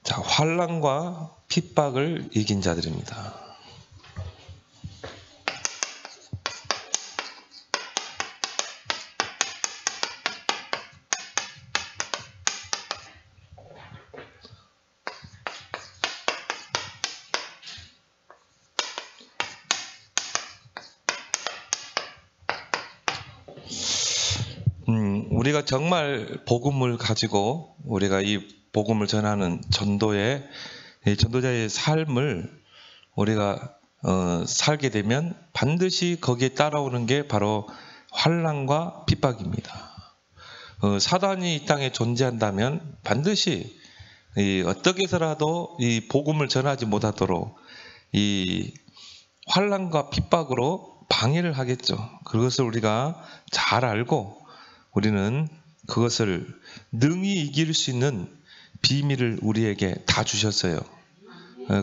자, 환난과 핍박을 이긴 자들입니다. 우리가 정말 복음을 가지고 우리가 이 복음을 전하는 전도자의 삶을 우리가 살게 되면 반드시 거기에 따라오는 게 바로 환난과 핍박입니다. 사단이 이 땅에 존재한다면 반드시 어떻게 해서라도 이 복음을 전하지 못하도록 이 환난과 핍박으로 방해를 하겠죠. 그것을 우리가 잘 알고 우리는 그것을 능히 이길 수 있는 비밀을 우리에게 다 주셨어요.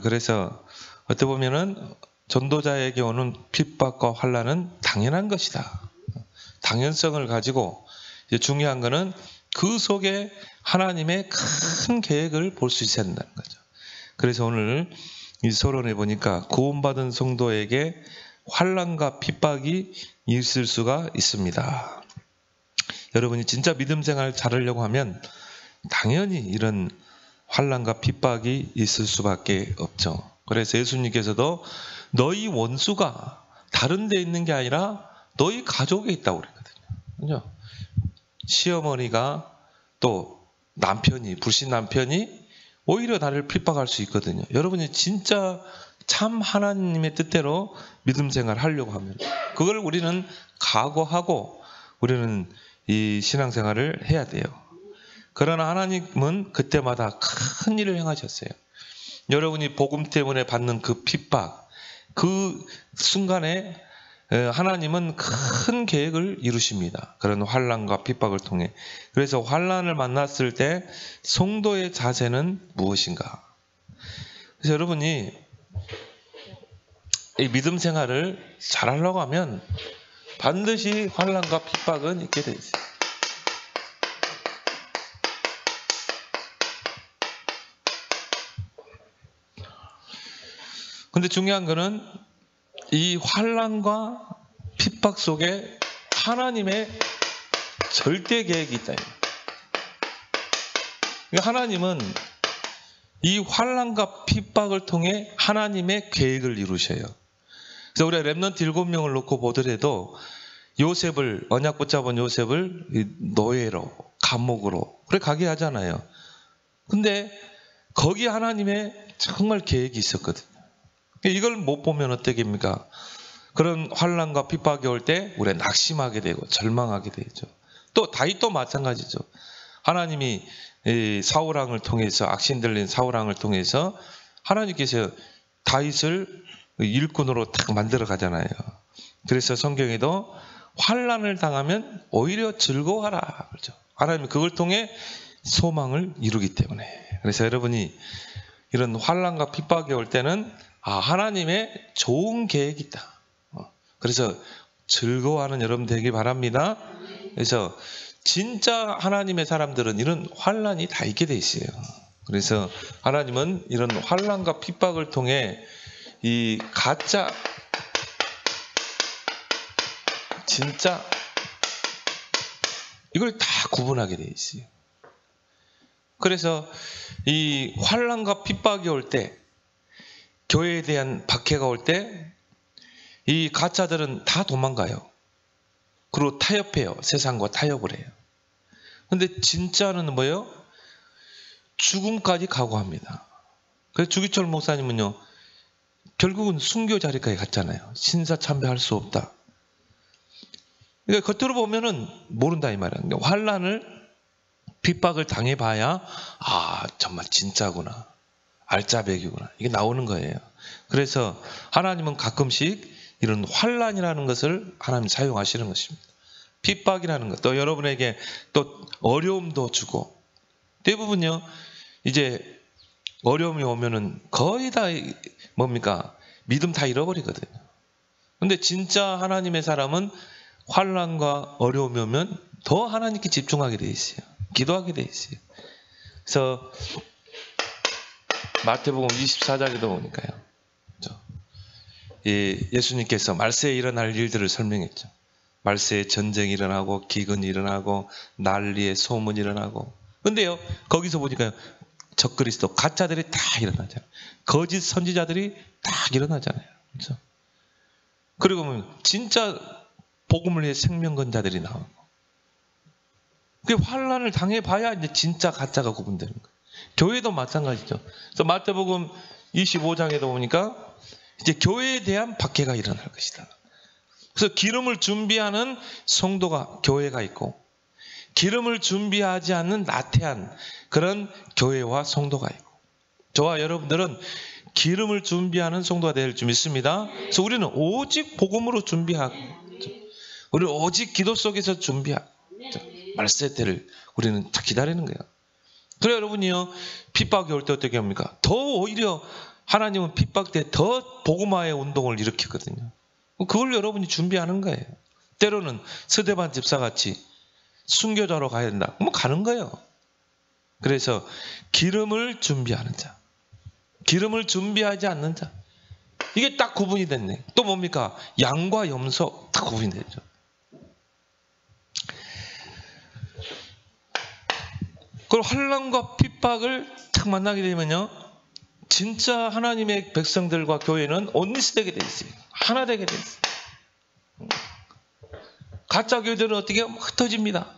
그래서 어떻게 보면은 전도자에게 오는 핍박과 환난은 당연한 것이다. 당연성을 가지고 이제 중요한 것은 그 속에 하나님의 큰 계획을 볼 수 있어야 된다는 거죠. 그래서 오늘 이 서론에 보니까 구원받은 성도에게 환난과 핍박이 있을 수가 있습니다. 여러분이 진짜 믿음 생활 잘하려고 하면 당연히 이런 환난과 핍박이 있을 수밖에 없죠. 그래서 예수님께서도 너희 원수가 다른 데 있는 게 아니라 너희 가족에 있다고 그랬거든요. 시어머니가 또 남편이, 불신 남편이 오히려 나를 핍박할 수 있거든요. 여러분이 진짜 참 하나님의 뜻대로 믿음 생활 하려고 하면 그걸 우리는 각오하고 우리는 이 신앙생활을 해야 돼요. 그러나 하나님은 그때마다 큰 일을 행하셨어요. 여러분이 복음 때문에 받는 그 핍박, 그 순간에 하나님은 큰 계획을 이루십니다. 그런 환난과 핍박을 통해. 그래서 환난을 만났을 때 성도의 자세는 무엇인가? 그래서 여러분이 이 믿음 생활을 잘하려고 하면 반드시 환난과 핍박은 있게 돼 있어요. 근데 중요한 거는 이 환난과 핍박 속에 하나님의 절대 계획이 있다. 하나님은 이 환난과 핍박을 통해 하나님의 계획을 이루셔요. 그래서 우리가 렘넌트 7명을 놓고 보더라도 요셉을, 언약 붙잡은 요셉을 노예로, 감옥으로 그래 가게 하잖아요. 근데 거기 하나님의 정말 계획이 있었거든요. 이걸 못 보면 어떻게입니까? 그런 환난과 핍박이 올 때 우리가 낙심하게 되고 절망하게 되죠. 또 다윗도 마찬가지죠. 하나님이 사울왕을 통해서 악신 들린 사울왕을 통해서 하나님께서 다윗을 일꾼으로 딱 만들어 가잖아요. 그래서 성경에도 환난을 당하면 오히려 즐거워하라 그러죠. 하나님이 그걸 통해 소망을 이루기 때문에. 그래서 여러분이 이런 환난과 핍박이 올 때는 하나님의 좋은 계획이 있다. 그래서 즐거워하는 여러분 되기 바랍니다. 그래서 진짜 하나님의 사람들은 이런 환난이 다 있게 돼 있어요. 그래서 하나님은 이런 환난과 핍박을 통해 이 가짜 진짜 이걸 다 구분하게 돼 있어요. 그래서 이 환난과 핍박이 올 때, 교회에 대한 박해가 올 때 이 가짜들은 다 도망가요. 그리고 타협해요. 세상과 타협을 해요. 근데 진짜는 뭐예요? 죽음까지 각오합니다. 그래서 주기철 목사님은요, 결국은 순교 자리까지 갔잖아요. 신사참배할 수 없다. 그러니까 겉으로 보면은 모른다 이 말이야. 그러니까 환난을 핍박을 당해봐야 정말 진짜구나, 알짜배기구나, 이게 나오는 거예요. 그래서 하나님은 가끔씩 이런 환난이라는 것을 하나님 사용하시는 것입니다. 핍박이라는 것, 또 여러분에게 또 어려움도 주고, 대부분요 이제 어려움이 오면은 거의 다 뭡니까? 믿음 다 잃어버리거든요. 근데 진짜 하나님의 사람은 환난과 어려움이 오면 더 하나님께 집중하게 돼 있어요. 기도하게 돼 있어요. 그래서 마태복음 24장에도 보니까요. 그렇죠? 예수님께서 말세에 일어날 일들을 설명했죠. 말세에 전쟁이 일어나고 기근이 일어나고 난리에 소문이 일어나고. 근데요, 거기서 보니까요, 적그리스도 가짜들이 다 일어나잖아요. 거짓 선지자들이 다 일어나잖아요. 그렇죠? 그리고 보면 진짜 복음을 위해 생명건자들이 나오고. 그 환란을 당해봐야 이제 진짜 가짜가 구분되는 거예요. 교회도 마찬가지죠. 그래서 마태복음 25장에도 보니까 이제 교회에 대한 박해가 일어날 것이다. 그래서 기름을 준비하는 성도가, 교회가 있고, 기름을 준비하지 않는 나태한 그런 교회와 성도가 있고, 저와 여러분들은 기름을 준비하는 성도가 될 줄 믿습니다. 그래서 우리는 오직 복음으로 준비하고, 우리는 오직 기도 속에서 준비하고, 말세 때를 우리는 기다리는 거예요. 그래 여러분이요, 핍박이 올 때 어떻게 합니까? 더 오히려 하나님은 핍박 때 더 복음화의 운동을 일으켰거든요. 그걸 여러분이 준비하는 거예요. 때로는 스데반 집사같이 순교자로 가야 된다. 그러면 가는 거예요. 그래서 기름을 준비하는 자, 기름을 준비하지 않는 자, 이게 딱 구분이 됐네. 또 뭡니까? 양과 염소 딱 구분이 되죠. 그걸 환난과 핍박을 딱 만나게 되면요, 진짜 하나님의 백성들과 교회는 온리스되게 돼 있어요. 하나 되게 돼 있어요. 가짜 교회들은 어떻게 해요? 흩어집니다.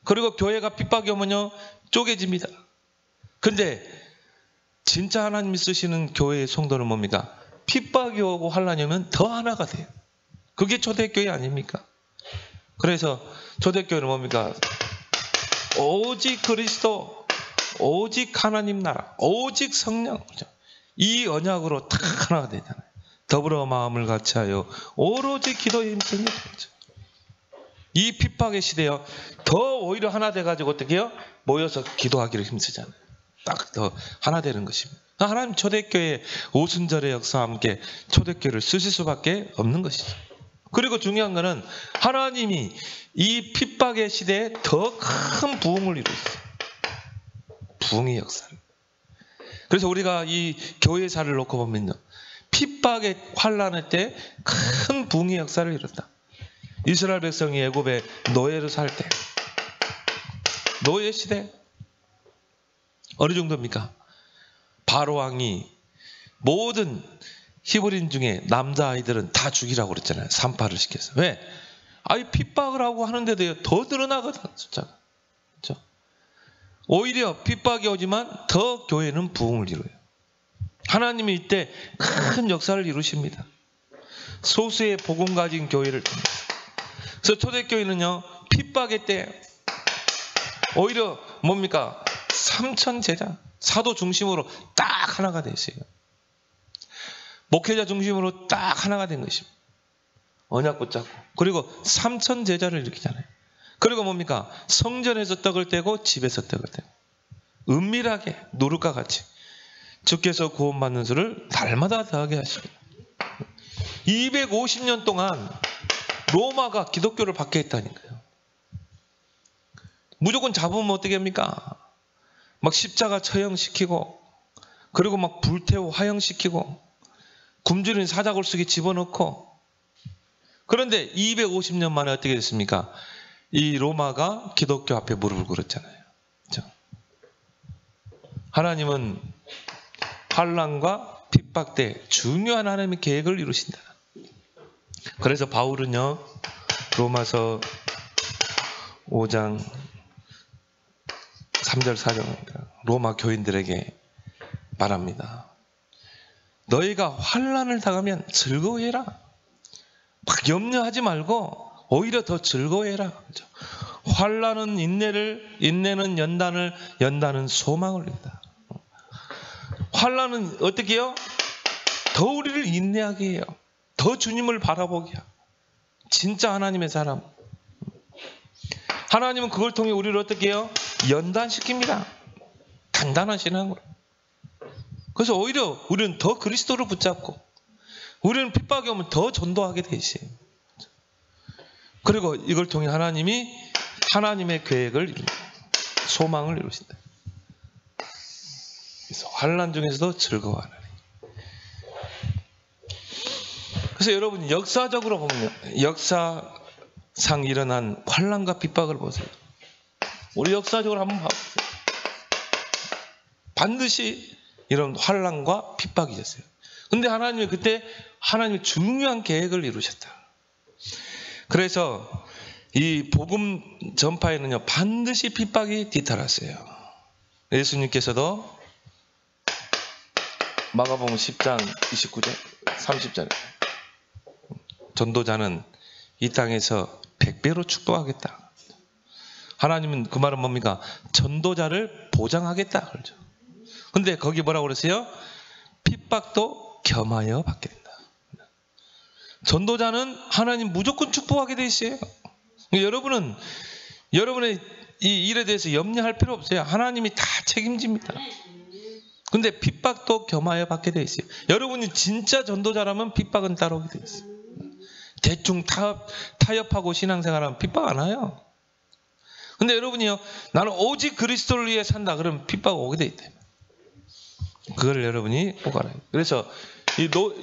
그리고 교회가 핍박이 오면요, 쪼개집니다. 근데 진짜 하나님이 쓰시는 교회의 성도는 뭡니까? 핍박이 오고 환난이 오면 더 하나가 돼요. 그게 초대교회 아닙니까? 그래서 초대교회는 뭡니까? 오직 그리스도, 오직 하나님 나라, 오직 성령, 이 언약으로 딱 하나가 되잖아요. 더불어 마음을 같이하여 오로지 기도에 힘쓰는 거죠. 이 핍박의 시대요, 더 오히려 하나 돼가지고 어떻게 해요? 모여서 기도하기를 힘쓰잖아요. 딱 더 하나 되는 것입니다. 하나님 초대교회 오순절의 역사와 함께 초대교회를 쓰실 수밖에 없는 것이죠. 그리고 중요한 거는 하나님이 이 핍박의 시대에 더 큰 부흥을 이루었어요. 부흥의 역사를. 그래서 우리가 이 교회사를 놓고 보면요, 핍박의 환난의 때 큰 부흥의 역사를 이뤘다. 이스라엘 백성이 애굽에 노예로 살 때, 노예 시대 어느 정도입니까? 바로 왕이 모든 히브리인 중에 남자아이들은 다 죽이라고 그랬잖아요. 산파를 시켜서. 왜? 아이 핍박을 하고 하는데도 더 늘어나거든, 숫자가. 그렇죠? 오히려 핍박이 오지만 더 교회는 부흥을 이루어요. 하나님이 이때 큰 역사를 이루십니다. 소수의 복음 가진 교회를 통해서. 그래서 초대교회는요, 핍박의 때 오히려 뭡니까? 3천 제자, 사도 중심으로 딱 하나가 됐어요. 목회자 중심으로 딱 하나가 된 것입니다. 언약 붙잡고. 그리고 3천 제자를 일으키잖아요. 그리고 뭡니까? 성전에서 떡을 떼고 집에서 떡을 떼고. 은밀하게 누룩과 같이 주께서 구원받는 수를 날마다 더하게 하십니다. 250년 동안 로마가 기독교를 박해했다니까요. 무조건 잡으면 어떻게 합니까? 막 십자가 처형시키고, 그리고 막 불태워 화형시키고, 굶주린 사자굴 속에 집어넣고. 그런데 250년 만에 어떻게 됐습니까? 이 로마가 기독교 앞에 무릎을 꿇었잖아요. 그렇죠? 하나님은 환난과 핍박 때 중요한 하나님의 계획을 이루신다. 그래서 바울은요, 로마서 5장 3절 4절 로마 교인들에게 말합니다. 너희가 환난을 당하면 즐거워해라. 막 염려하지 말고 오히려 더 즐거워해라. 그렇죠? 환난은 인내를, 인내는 연단을, 연단은 소망을 낸다. 환난은 어떻게 해요? 더 우리를 인내하게 해요. 더 주님을 바라보게 해요. 진짜 하나님의 사람. 하나님은 그걸 통해 우리를 어떻게 해요? 연단시킵니다. 단단한 신앙으로. 그래서 오히려 우리는 더 그리스도를 붙잡고, 우리는 핍박이 오면 더 전도하게 돼 있어요. 그리고 이걸 통해 하나님이 하나님의 계획을, 소망을 이루신다. 환난 중에서도 즐거워하느니. 그래서 여러분 역사적으로 보면 역사상 일어난 환난과 핍박을 보세요. 우리 역사적으로 한번 봐보세요. 반드시 이런 환난과 핍박이 있었어요. 근데 하나님이 그때 하나님의 중요한 계획을 이루셨다. 그래서 이 복음 전파에는요 반드시 핍박이 뒤따랐어요. 예수님께서도 마가복음 10장 29절 30절에 전도자는 이 땅에서 100배로 축복하겠다. 하나님은 그 말은 뭡니까? 전도자를 보장하겠다. 그렇죠. 근데 거기 뭐라고 그랬어요? 핍박도 겸하여 받게 된다. 전도자는 하나님 무조건 축복하게 돼 있어요. 여러분은 여러분의 이 일에 대해서 염려할 필요 없어요. 하나님이 다 책임집니다. 근데 핍박도 겸하여 받게 돼 있어요. 여러분이 진짜 전도자라면 핍박은 따라오게 돼 있어요. 대충 타협하고 신앙생활하면 핍박 안 와요. 근데 여러분이요, 나는 오직 그리스도를 위해 산다. 그러면 핍박 오게 돼 있대요. 그걸 여러분이 꼭 알아요. 그래서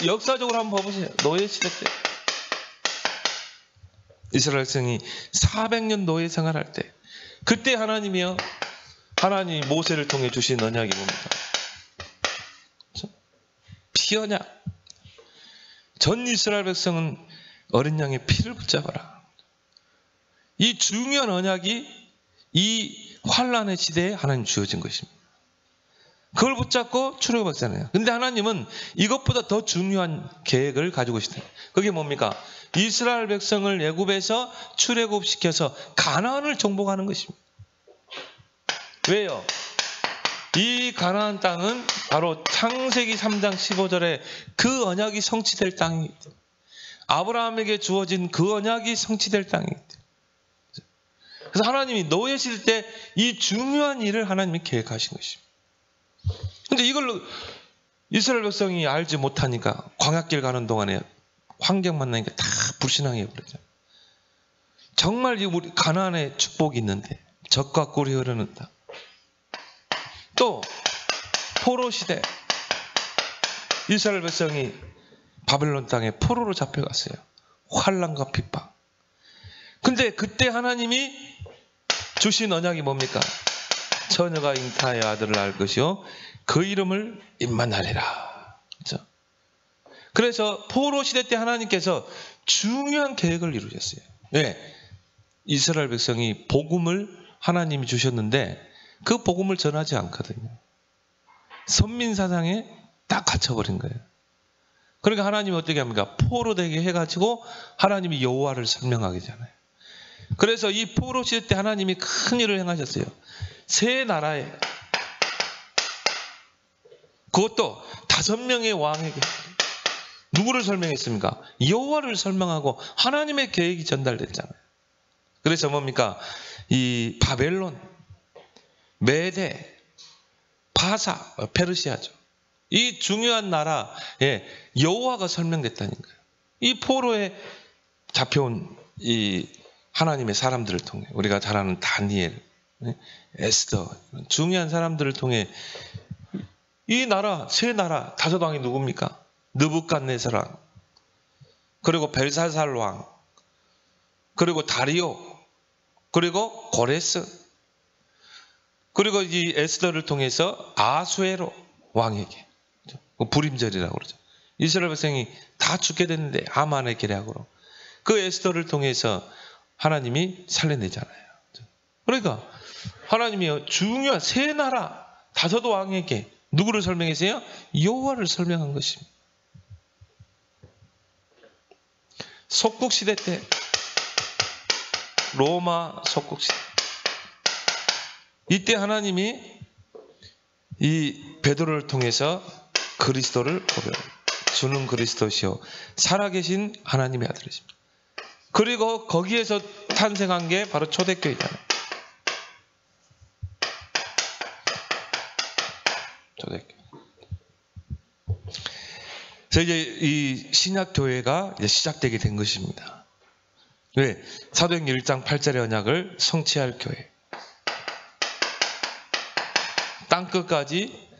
역사적으로 한번 봐보세요. 노예 시대 때 이스라엘 백성이 400년 노예 생활할 때 그때 하나님이 모세를 통해 주신 언약이 뭡니까? 피언약. 전 이스라엘 백성은 어린 양의 피를 붙잡아라. 이 중요한 언약이 이 환란의 시대에 하나님 주어진 것입니다. 그걸 붙잡고 출애굽했잖아요. 근데 하나님은 이것보다 더 중요한 계획을 가지고 계시다. 그게 뭡니까? 이스라엘 백성을 애굽에서 출애굽시켜서 가나안을 정복하는 것입니다. 왜요? 이 가나안 땅은 바로 창세기 3장 15절에 그 언약이 성취될 땅이기 때문에, 아브라함에게 주어진 그 언약이 성취될 땅이기 때문에. 그래서 하나님이 노예 시대 때 이 중요한 일을 하나님이 계획하신 것입니다. 근데 이걸 이스라엘 백성이 알지 못하니까 광야길 가는 동안에 환경 만나니까 다 불신앙해 버리죠. 정말 우리 가나안에 축복이 있는데 젖과 꿀이 흐르는 땅. 또 포로 시대 이스라엘 백성이 바벨론 땅에 포로로 잡혀갔어요. 환난과 핍박. 근데 그때 하나님이 주신 언약이 뭡니까? 처녀가 잉타하여 아들을 낳을 것이요 그 이름을 임마누엘이라. 그렇죠? 그래서 포로 시대 때 하나님께서 중요한 계획을 이루셨어요. 왜? 이스라엘 백성이 복음을 하나님이 주셨는데 그 복음을 전하지 않거든요. 선민 사상에 딱 갇혀버린 거예요. 그러니까 하나님이 어떻게 합니까? 포로 되게 해가지고 하나님이 여호와를 설명하게 되잖아요. 그래서 이 포로 시대 때 하나님이 큰 일을 행하셨어요. 세 나라에, 그것도 5명의 왕에게 누구를 설명했습니까? 여호와를 설명하고 하나님의 계획이 전달됐잖아요. 그래서 뭡니까? 이 바벨론, 메대, 바사, 페르시아죠. 이 중요한 나라에 여호와가 설명됐다는 거예요. 이 포로에 잡혀온 이 하나님의 사람들을 통해, 우리가 잘 아는 다니엘, 에스더, 중요한 사람들을 통해 이 나라, 세 나라, 5왕이 누굽니까? 느부갓네살 왕, 그리고 벨사살 왕, 그리고 다리오, 그리고 고레스, 그리고 이 에스더를 통해서 아수에로 왕에게, 불임절이라고 그러죠. 이스라엘 백성이 다 죽게 됐는데 하만의 계략으로 그 에스더를 통해서 하나님이 살려내잖아요. 그러니까 하나님이 중요한 세 나라 5 왕에게 누구를 설명했어요? 여호와를 설명한 것입니다. 속국시대 때, 로마 속국시대, 이때 하나님이 이 베드로를 통해서 그리스도를 고백해요. 주는 그리스도시요 살아계신 하나님의 아들이십니다. 그리고 거기에서 탄생한 게 바로 초대교회잖아요. 초대교회. 그래서 이제 이 신약교회가 이제 시작되게 된 것입니다. 왜? 사도행전 1장 8절의 언약을 성취할 교회. 땅끝까지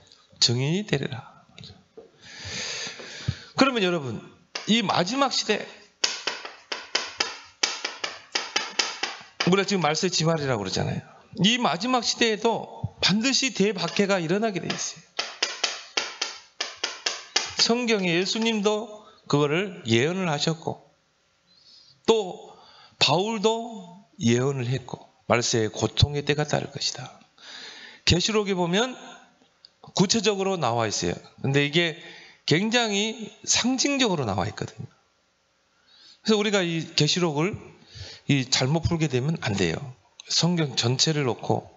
증인이 되리라. 그러면 여러분, 이 마지막 시대, 우리가 지금 말세 지말이라고 그러잖아요. 이 마지막 시대에도 반드시 대박해가 일어나게 돼 있어요. 성경에 예수님도 그거를 예언을 하셨고, 또 바울도 예언을 했고, 말세의 고통의 때가 따를 것이다. 계시록에 보면 구체적으로 나와 있어요. 근데 이게 굉장히 상징적으로 나와 있거든요. 그래서 우리가 이 계시록을 잘못 풀게 되면 안 돼요. 성경 전체를 놓고,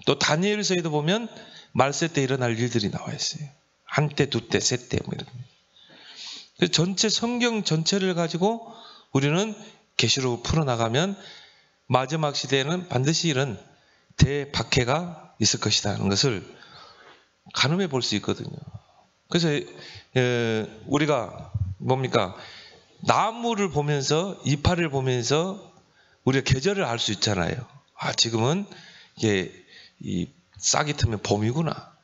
또 다니엘서에도 보면 말세 때 일어날 일들이 나와 있어요. 한때, 두때, 세때 뭐 이런. 그래서 전체 성경 전체를 가지고 우리는 계시록을 풀어나가면 마지막 시대에는 반드시 이런 대박해가 있을 것이라는 것을 가늠해 볼 수 있거든요. 그래서 우리가 뭡니까? 나무를 보면서, 이파리를 보면서 우리가 계절을 알 수 있잖아요. 아, 지금은 이게 싹이 트면 봄이구나.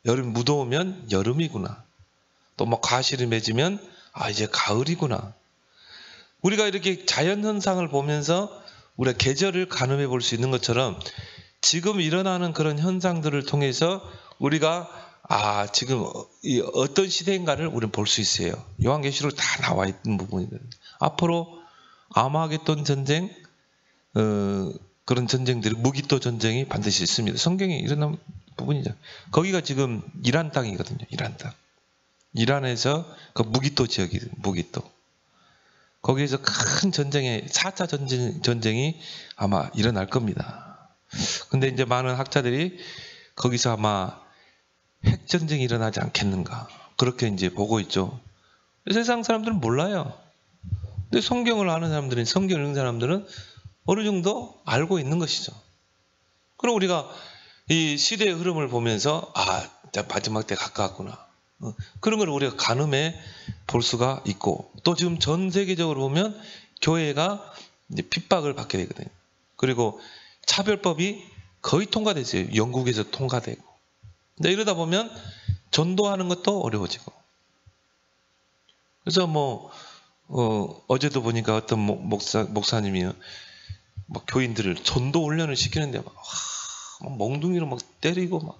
여름 무더우면 여름이구나. 또 막 가시를 맺으면 아, 이제 가을이구나. 우리가 이렇게 자연 현상을 보면서 우리가 계절을 가늠해 볼 수 있는 것처럼 지금 일어나는 그런 현상들을 통해서 우리가 아, 지금 어떤 시대인가를 우리는 볼 수 있어요. 요한계시록 다 나와 있는 부분이거든요. 앞으로 아마겟돈 전쟁, 그런 전쟁들이, 무기토 전쟁이 반드시 있습니다. 성경에 일어난 부분이죠. 거기가 지금 이란 땅이거든요. 이란 땅. 이란에서 그 무기토 지역이에요. 무기토. 거기에서 큰 전쟁에 4차 전쟁이 아마 일어날 겁니다. 근데 이제 많은 학자들이 거기서 아마 핵전쟁이 일어나지 않겠는가, 그렇게 이제 보고 있죠. 세상 사람들은 몰라요. 근데 성경을 아는 사람들은, 성경을 읽는 사람들은 어느 정도 알고 있는 것이죠. 그럼 우리가 이 시대의 흐름을 보면서 아, 마지막 때 가까웠구나, 그런 걸 우리가 가늠해 볼 수가 있고, 또 지금 전 세계적으로 보면 교회가 이제 핍박을 받게 되거든요. 그리고 차별법이 거의 통과됐어요. 영국에서 통과되고. 근데 이러다 보면 전도하는 것도 어려워지고. 그래서 어제도 보니까 어떤 목사님이요, 막 교인들을 전도 훈련을 시키는데 막 멍둥이로 막 때리고 막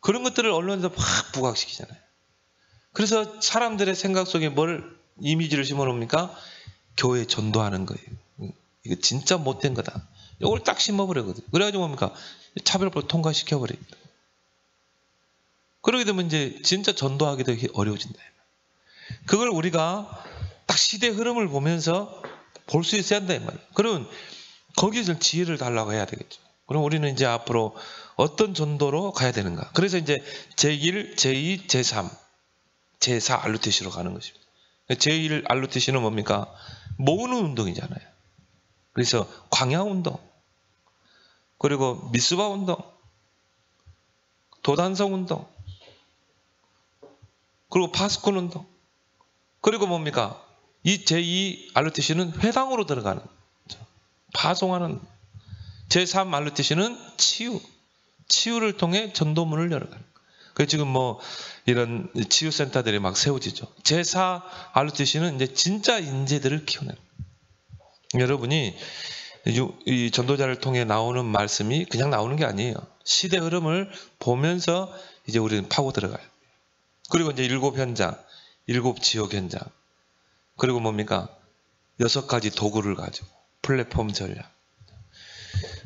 그런 것들을 언론에서 막 부각시키잖아요. 그래서 사람들의 생각 속에 뭘 이미지를 심어놓습니까? 교회 전도하는 거예요. 이거 진짜 못된 거다. 이걸 딱 심어버리거든요. 그래가지고 뭡니까? 차별법 통과시켜버립니다. 그러게 되면 이제 진짜 전도하기도 어려워진다. 그걸 우리가 딱 시대 흐름을 보면서 볼 수 있어야 한다 이 말이에요. 그러면 거기서 지혜를 달라고 해야 되겠죠. 그럼 우리는 이제 앞으로 어떤 전도로 가야 되는가? 그래서 이제 제1, 제2, 제3, 제4 알루테시로 가는 것입니다. 제1 알루테시는 뭡니까? 모으는 운동이잖아요. 그래서 광야 운동, 그리고 미스바 운동, 도단성 운동, 그리고 파스콘 운동, 그리고 뭡니까? 이 제2 알루테시는 회당으로 들어가는 거죠. 파송하는. 제3 알루테시는 치유를 통해 전도문을 열어가는 거예요. 그래서 지금 이런 치유센터들이 막 세워지죠. 제4 알루테시는 이제 진짜 인재들을 키우는 거예요. 여러분이 이 전도자를 통해 나오는 말씀이 그냥 나오는 게 아니에요. 시대 흐름을 보면서 이제 우리는 파고 들어가요. 그리고 이제 7 현장, 7 지역 현장, 그리고 뭡니까? 6가지 도구를 가지고 플랫폼 전략.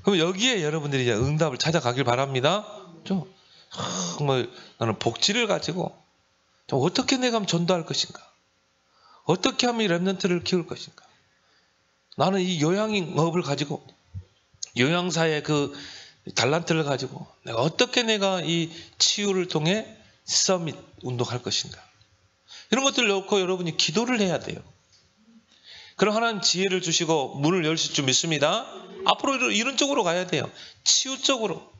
그럼 여기에 여러분들이 이제 응답을 찾아가길 바랍니다. 정말 나는 복지를 가지고 어떻게 내가 하면 전도할 것인가? 어떻게 하면 이 렘넌트를 키울 것인가? 나는 이 요양업을 가지고, 요양사의 그 달란트를 가지고 어떻게 내가 이 치유를 통해 서밋 운동할 것인가? 이런 것들을 놓고 여러분이 기도를 해야 돼요. 그럼 하나님 지혜를 주시고 문을 열실 줄 믿습니다. 앞으로 이런 쪽으로 가야 돼요. 치유 쪽으로.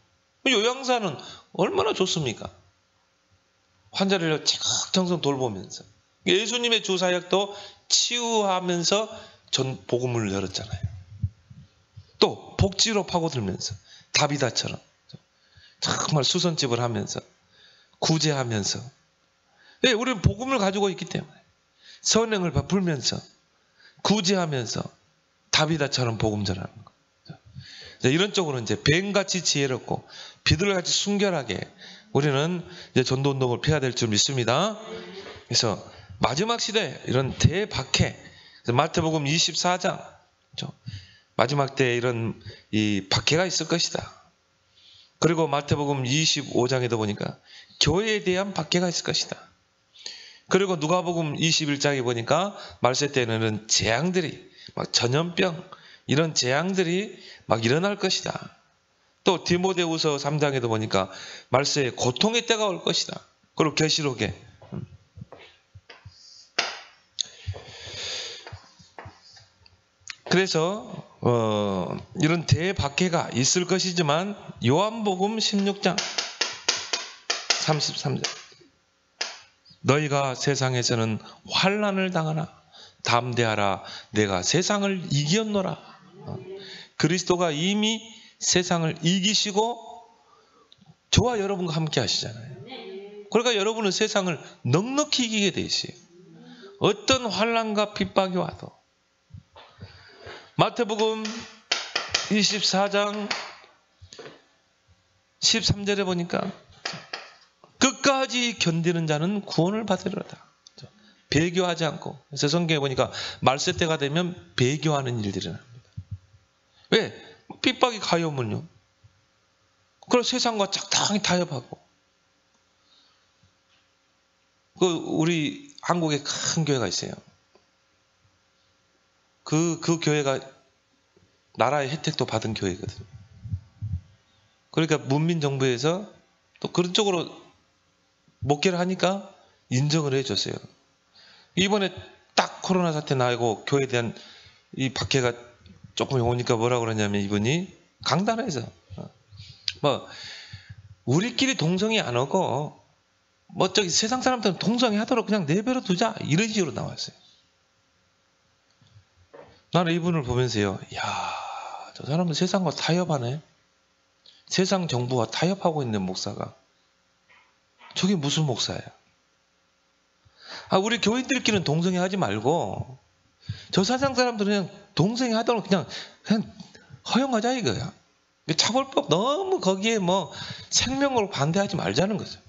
요양사는 얼마나 좋습니까? 환자를 차곡정성 돌보면서. 예수님의 주사역도 치유하면서 전 복음을 열었잖아요. 또 복지로 파고들면서 다비다처럼 정말 수선집을 하면서 구제하면서. 왜? 우리는 복음을 가지고 있기 때문에 선행을 베풀면서 구제하면서 다비다처럼 복음 전하는 거. 이런 쪽으로 이제 뱀같이 지혜롭고 비둘기같이 순결하게 우리는 이제 전도운동을 펴야 될 줄 믿습니다. 그래서 마지막 시대 이런 대박해, 마태복음 24장 마지막 때 이런 이 박해가 있을 것이다. 그리고 마태복음 25장에도 보니까 교회에 대한 박해가 있을 것이다. 그리고 누가복음 21장에 보니까 말세 때는 재앙들이 막 전염병 이런 재앙들이 막 일어날 것이다. 또 디모데후서 3장에도 보니까 말세에 고통의 때가 올 것이다. 그리고 계시록에 그래서 이런 대박해가 있을 것이지만 요한복음 16장 33절 너희가 세상에서는 환난을 당하나 담대하라 내가 세상을 이겼노라. 그리스도가 이미 세상을 이기시고 저와 여러분과 함께 하시잖아요. 그러니까 여러분은 세상을 넉넉히 이기게 돼 있어요. 어떤 환난과 핍박이 와도. 마태복음 24장 13절에 보니까 끝까지 견디는 자는 구원을 받으리로다. 배교하지 않고. 그래서 성경에 보니까 말세 때가 되면 배교하는 일들이 납니다. 왜? 핍박이 가요면요. 그럼 세상과 적당히 타협하고. 우리 한국에 큰 교회가 있어요. 그 교회가 나라의 혜택도 받은 교회거든요. 그러니까 문민정부에서 또 그런 쪽으로 목회를 하니까 인정을 해줬어요. 이번에 딱 코로나 사태 나고 교회에 대한 이 박해가 조금 오니까 뭐라고 그러냐면 이분이 강단에서 우리끼리 동성이 안 오고 저기 세상 사람들은 동성이 하도록 그냥 내버려 두자 이런 식으로 나왔어요. 나는 이분을 보면서요, 야, 저 사람은 세상과 타협하네. 세상 정부와 타협하고 있는 목사가. 저게 무슨 목사야? 우리 교인들끼리는 동성애 하지 말고 저 세상 사람들은 그냥 동성애 하도록 그냥 허용하자 이거야. 차별법 너무 거기에 생명으로 반대하지 말자는 거죠.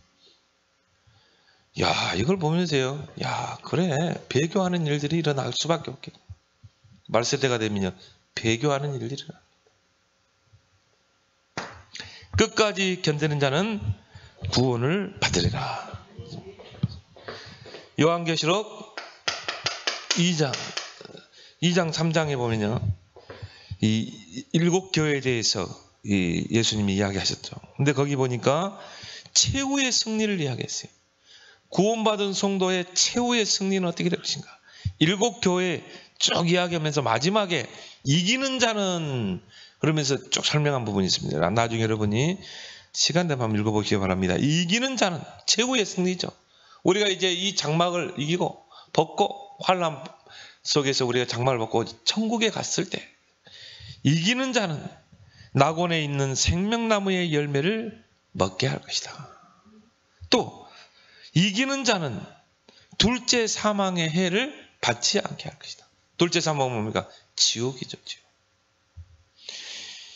야, 이걸 보면서요, 야, 그래, 배교하는 일들이 일어날 수밖에 없겠다. 말세대가 되면 배교하는 일들이 일어납니다. 끝까지 견디는 자는 구원을 받으리라. 요한계시록 2장 3장에 보면요, 이 7교회에 대해서 예수님이 이야기하셨죠. 근데 거기 보니까 최후의 승리를 이야기했어요. 구원받은 성도의 최후의 승리는 어떻게 될 것인가? 7교회 쭉 이야기하면서 마지막에 이기는 자는 그러면서 쭉 설명한 부분이 있습니다. 나중에 여러분이 시간 되면 한번 읽어보시기 바랍니다. 이기는 자는 최후의 승리죠. 우리가 이제 이 장막을 이기고 벗고 환난 속에서 우리가 장막을 벗고 천국에 갔을 때 이기는 자는 낙원에 있는 생명나무의 열매를 먹게 할 것이다. 또 이기는 자는 둘째 사망의 해를 받지 않게 할 것이다. 둘째 사망은 뭡니까? 지옥이죠. 지옥.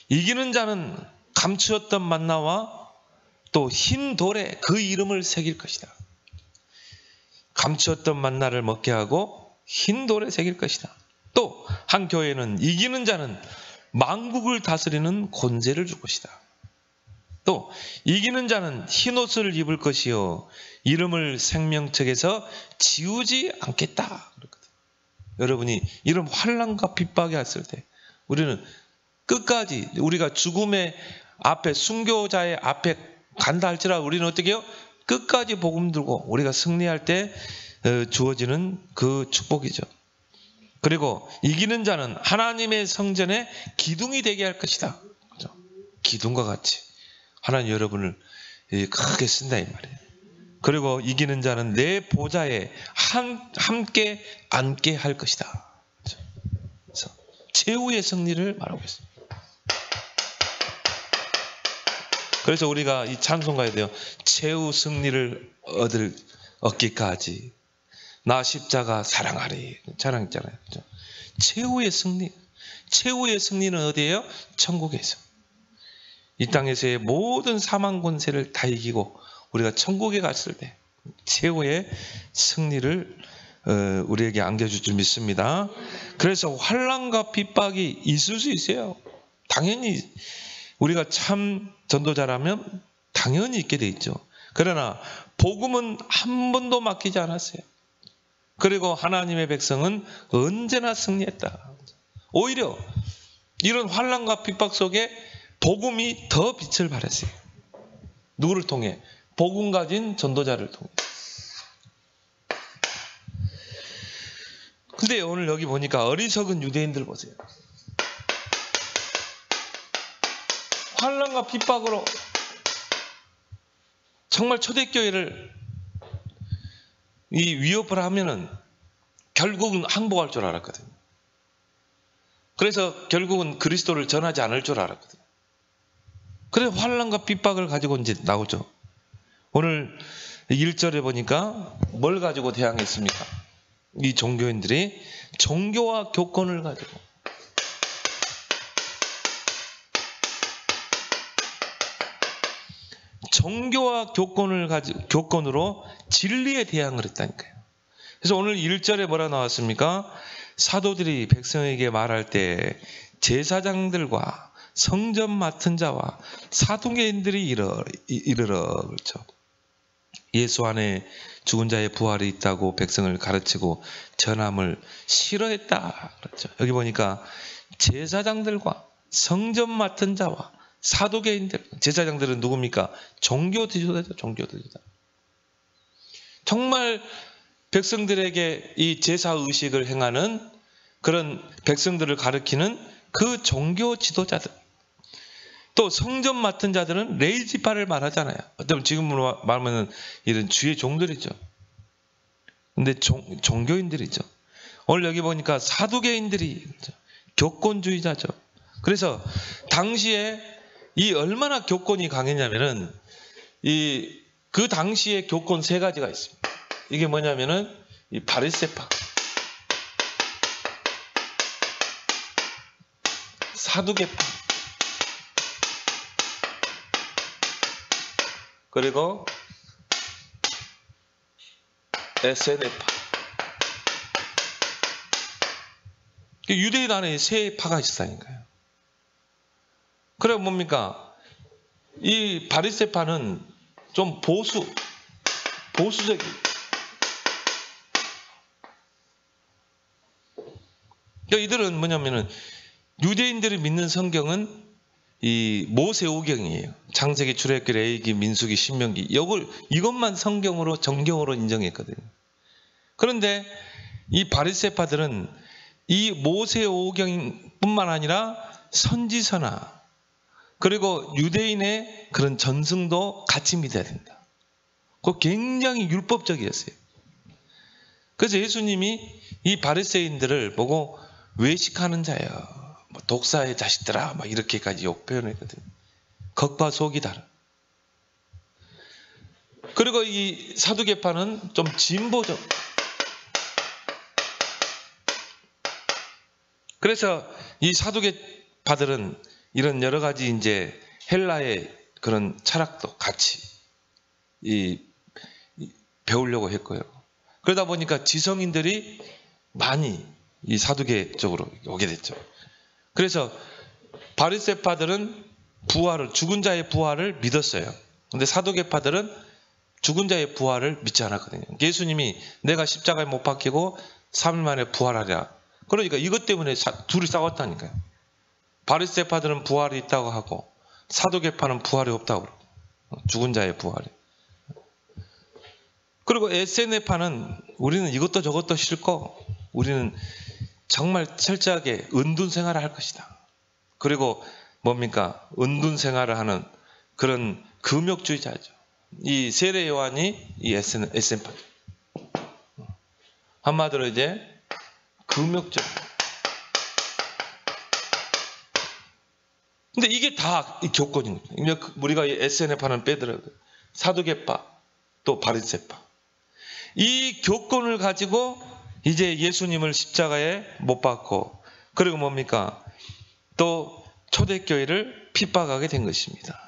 이기는 자는 감추었던 만나와 또 흰 돌에 그 이름을 새길 것이다. 감추었던 만나를 먹게 하고 흰 돌에 새길 것이다. 또 한 교회는 이기는 자는 만국을 다스리는 권세를 줄 것이다. 또 이기는 자는 흰 옷을 입을 것이요 이름을 생명책에서 지우지 않겠다. 그렇거든. 여러분이 이런 환난과 핍박이 왔을 때 우리는 끝까지 우리가 죽음의 앞에 순교자의 앞에 간다 할지라도 우리는 어떻게 해요? 끝까지 복음 들고 우리가 승리할 때 주어지는 그 축복이죠. 그리고 이기는 자는 하나님의 성전에 기둥이 되게 할 것이다. 그렇죠? 기둥과 같이 하나님 여러분을 크게 쓴다 이 말이에요. 그리고 이기는 자는 내 보좌에 함께 앉게 할 것이다. 그래서 최후의 승리를 말하고 있습니다. 그래서 우리가 이 찬송 가야 돼요. 최후 승리를 얻기까지 나 십자가 사랑하리. 찬양 있잖아요. 그렇죠? 최후의 승리. 최후의 승리는 어디예요? 천국에서. 이 땅에서의 모든 사망 권세를 다 이기고 우리가 천국에 갔을 때 최후의 승리를 우리에게 안겨줄 줄 믿습니다. 그래서 환난과 핍박이 있을 수 있어요. 당연히 우리가 참 전도자라면 당연히 있게 돼 있죠. 그러나 복음은 한 번도 맡기지 않았어요. 그리고 하나님의 백성은 언제나 승리했다. 오히려 이런 환난과 핍박 속에 복음이 더 빛을 발했어요. 누구를 통해? 복음 가진 전도자를 통해. 근데 오늘 여기 보니까 어리석은 유대인들 보세요. 환난과 핍박으로 정말 초대교회를 이 위협을 하면은 결국은 항복할 줄 알았거든요. 그래서 결국은 그리스도를 전하지 않을 줄 알았거든요. 그래서 환난과 핍박을 가지고 이제 나오죠. 오늘 1절에 보니까 뭘 가지고 대항했습니까? 이 종교인들이 종교와 교권을 가지고 종교와 교권으로 진리에 대항을 했다니까요. 그래서 오늘 1절에 뭐라 나왔습니까? 사도들이 백성에게 말할 때 제사장들과 성전 맡은 자와 사도계인들이 이르러 그렇죠. 예수 안에 죽은 자의 부활이 있다고 백성을 가르치고 전함을 싫어했다. 그렇죠. 여기 보니까 제사장들과 성전 맡은 자와 사도계인들, 제사장들은 누굽니까? 종교 지도자죠. 종교 지도자. 정말 백성들에게 이 제사 의식을 행하는 그런 백성들을 가르치는 그 종교 지도자들. 또 성전 맡은 자들은 레이지파를 말하잖아요. 어쩌면 지금으로 말하면 이런 주의 종들이죠. 근데 종교인들이죠. 오늘 여기 보니까 사두개인들이 교권주의자죠. 그래서 당시에 이 얼마나 교권이 강했냐면은 그 당시에 교권 세 가지가 있습니다. 이게 뭐냐면은 이 바리새파, 사두개파, 그리고 에세네파. 유대인 안에 세 파가 있었다니까요. 그래 뭡니까? 이 바리새파는 좀 보수적인. 그러니까 이들은 뭐냐면은 유대인들이 믿는 성경은 이 모세오경이에요. 창세기, 출애굽기, 레위기, 민수기, 신명기. 이것만 성경으로 정경으로 인정했거든요. 그런데 이 바리새파들은 이 모세오경뿐만 아니라 선지서나 그리고 유대인의 그런 전승도 같이 믿어야 된다. 그거 굉장히 율법적이었어요. 그래서 예수님이 이 바리새인들을 보고 외식하는 자여, 독사의 자식들아, 막 이렇게까지 욕 표현했거든요. 겉과 속이 다른. 그리고 이 사두개파는 좀 진보적. 그래서 이 사두개파들은 이런 여러 가지 이제 헬라의 그런 철학도 같이 배우려고 했고요. 그러다 보니까 지성인들이 많이 이 사두개 쪽으로 오게 됐죠. 그래서 바리새파들은 죽은 자의 부활을 믿었어요. 근데 사두개파들은 죽은 자의 부활을 믿지 않았거든요. 예수님이 내가 십자가에 못 박히고 3일 만에 부활하랴. 그러니까 이것 때문에 둘이 싸웠다니까요. 바리새파들은 부활이 있다고 하고 사두개파는 부활이 없다고 그러고, 죽은 자의 부활이. 그리고 에세네파는 우리는 이것도 저것도 싫고 우리는 정말 철저하게 은둔 생활을 할 것이다. 그리고 뭡니까? 은둔 생활을 하는 그런 금욕주의자죠. 이 세례 요한이 이 에세네파. 한마디로 이제 금욕적. 근데 이게 다 교권입니다. 우리가 SNF 하는 빼더라고요. 사두개파, 또 바리새파. 이 교권을 가지고 이제 예수님을 십자가에 못 박고, 그리고 뭡니까? 또 초대교회를 핍박하게 된 것입니다.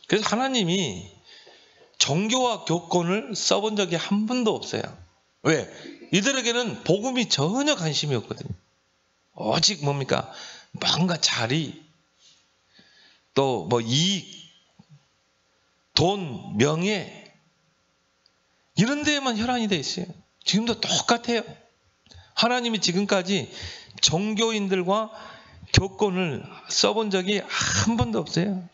그래서 하나님이 종교와 교권을 써본 적이 한 번도 없어요. 왜? 이들에게는 복음이 전혀 관심이 없거든요. 오직 뭡니까? 뭔가 자리, 또 뭐 이익, 돈, 명예, 이런 데에만 혈안이 돼 있어요. 지금도 똑같아요. 하나님이 지금까지 종교인들과 교권을 써본 적이 한 번도 없어요.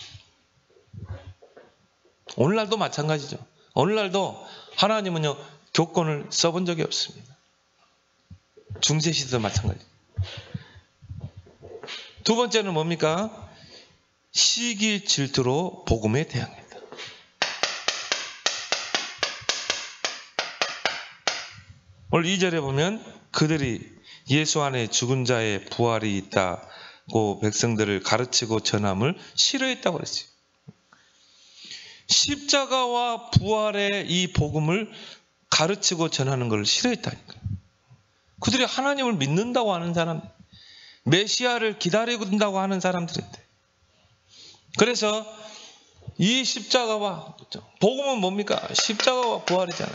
오늘날도 마찬가지죠. 오늘날도 하나님은요, 교권을 써본 적이 없습니다. 중세시대도 마찬가지. 두 번째는 뭡니까? 시기 질투로 복음에 대항했다. 오늘 2절에 보면 그들이 예수 안에 죽은 자의 부활이 있다고 백성들을 가르치고 전함을 싫어했다고 그랬어요. 십자가와 부활의 이 복음을 가르치고 전하는 걸 싫어했다니까요. 그들이 하나님을 믿는다고 하는 사람, 메시아를 기다리고 있다고 하는 사람들인데, 그래서 이 십자가와 복음은 뭡니까? 십자가와 부활이잖아요.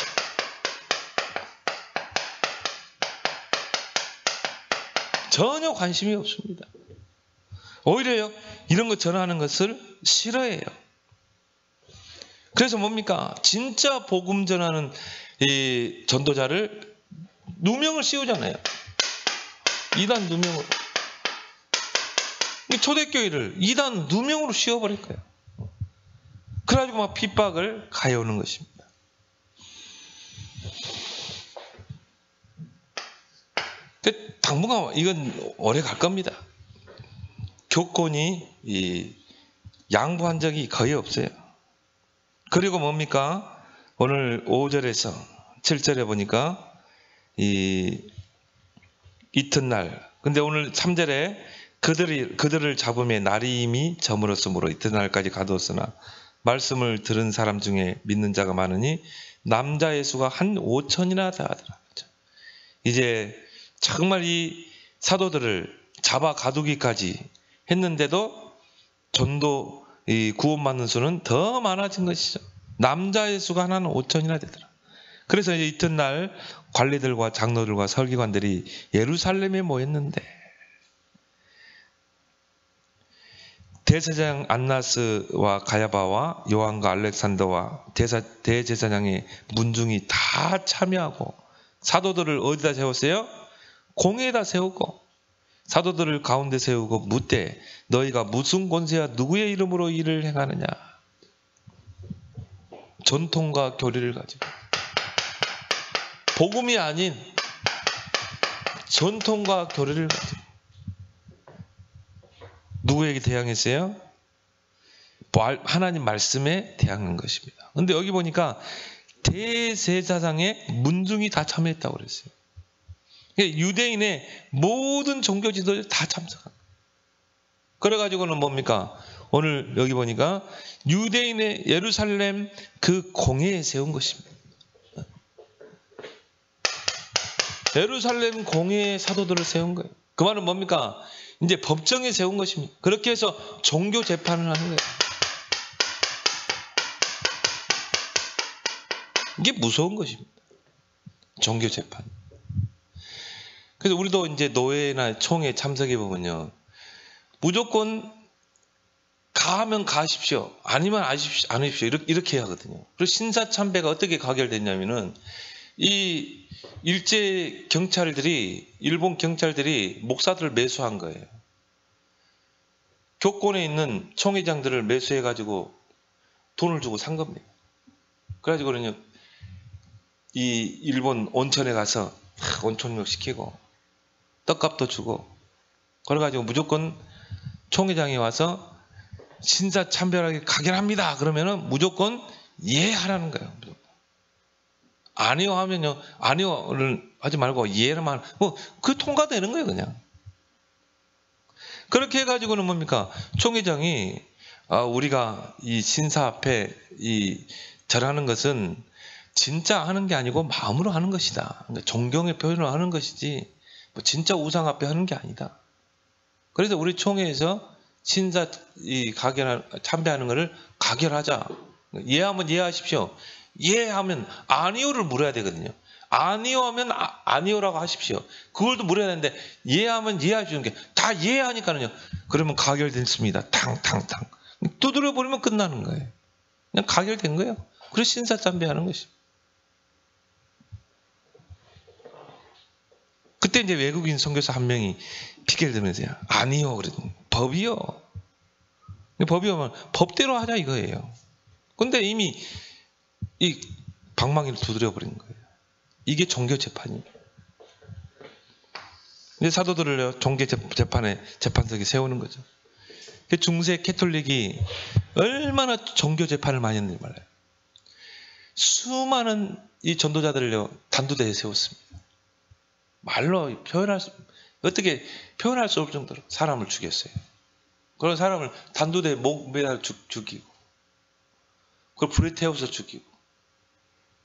전혀 관심이 없습니다. 오히려 이런 거 전하는 것을 싫어해요. 그래서 뭡니까? 진짜 복음 전하는 이 전도자를 누명을 씌우잖아요. 이단 누명으로. 이 초대교회를 이단 누명으로 씌워버릴 거예요. 그래가지고 막 핍박을 가해오는 것입니다. 당분간 이건 오래 갈 겁니다. 교권이 양보한 적이 거의 없어요. 그리고 뭡니까? 오늘 5절에서 7절에 보니까 이튿날, 근데 오늘 3절에 그들을 잡음에 날이 이미 저물었으므로 이튿날까지 가두었으나 말씀을 들은 사람 중에 믿는 자가 많으니 남자의 수가 한 5천이나 다하더라. 이제 정말 이 사도들을 잡아 가두기까지 했는데도 전도 구원받는 수는 더 많아진 것이죠. 남자의 수가 한 5천이나 되더라. 그래서 이제 이튿날 관리들과 장로들과 설기관들이 예루살렘에 모였는데, 대제사장 안나스와 가야바와 요한과 알렉산더와 대제사장의 문중이 다 참여하고 사도들을 어디다 세웠어요? 공회에다 세우고 사도들을 가운데 세우고 묻되 너희가 무슨 권세와 누구의 이름으로 일을 행하느냐? 전통과 교리를 가지고, 복음이 아닌 전통과 교리를 가지고 누구에게 대항했어요? 하나님 말씀에 대항한 것입니다. 그런데 여기 보니까 대제사장의 문중이 다 참여했다고 그랬어요. 유대인의 모든 종교 지도자들 다 참석한. 그래가지고는 뭡니까? 오늘 여기 보니까 유대인의 예루살렘 그 공회에 세운 것입니다. 예루살렘 공회에 사도들을 세운 거예요. 그 말은 뭡니까? 이제 법정에 세운 것입니다. 그렇게 해서 종교 재판을 하는 거예요. 이게 무서운 것입니다. 종교 재판. 그래서 우리도 이제 노회나 총회 참석해 보면요, 무조건 가면 가십시오, 아니면 아니십시오, 이렇게 하거든요. 그리고 신사참배가 어떻게 가결됐냐면은 이 일제 경찰들이, 일본 경찰들이 목사들을 매수한 거예요. 교권에 있는 총회장들을 매수해가지고 돈을 주고 산 겁니다. 그래가지고는요, 이 일본 온천에 가서 온천욕 시키고 떡값도 주고, 그래가지고 무조건 총회장이 와서 신사참배하게 가결합니다 그러면은 무조건 예 하라는 거예요. 아니요 하면요, 아니요를 하지 말고 이해만 그 통과되는 거예요, 그냥. 그렇게 해가지고는 뭡니까? 총회장이 우리가 이 신사 앞에 절하는 것은 진짜 하는 게 아니고 마음으로 하는 것이다. 그러니까 존경의 표현을 하는 것이지 진짜 우상 앞에 하는 게 아니다. 그래서 우리 총회에서 신사 참배하는 것을 가결하자. 이해하면 이해하십시오. 이해하면 아니오를 물어야 되거든요. 아니오 하면 아니오라고 하십시오. 그걸 또 물어야 되는데 이해하면 이해해 주는 게 다 이해하니까는요. 그러면 가결됐습니다. 탕탕탕. 두드려 버리면 끝나는 거예요. 그냥 가결된 거예요. 그래서 신사 참배하는 것이. 그때 이제 외국인 선교사 한 명이 핑계를 대면서요. 아니요. 그랬더니 법이요. 법이 오면 법대로 하자 이거예요. 근데 이미 이 방망이를 두드려 버린 거예요. 이게 종교 재판이에요. 이제 사도들을 종교 재판에 재판석에 세우는 거죠. 중세 캐톨릭이 얼마나 종교 재판을 많이 했는지 몰라요. 수많은 이 전도자들을 단두대에 세웠습니다. 말로 어떻게 표현할 수 없을 정도로 사람을 죽였어요. 그런 사람을 단두대에 목 매달 죽이고, 그걸 불에 태워서 죽이고.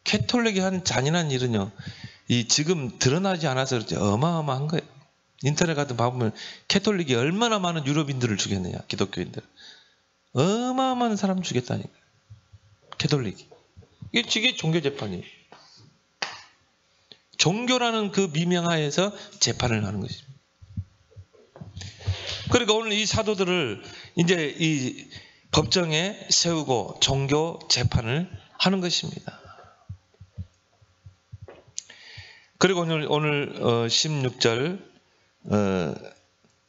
캐톨릭이 한 잔인한 일은요, 지금 드러나지 않아서 그렇지 어마어마한 거예요. 인터넷 같은 거 보면 캐톨릭이 얼마나 많은 유럽인들을 죽였느냐, 기독교인들. 어마어마한 사람 죽였다니까. 캐톨릭이. 이게 종교 재판이에요. 종교라는 그 미명하에서 재판을 하는 것입니다. 그러니까 오늘 이 사도들을 이제 이 법정에 세우고 종교 재판을 하는 것입니다. 그리고 오늘 16절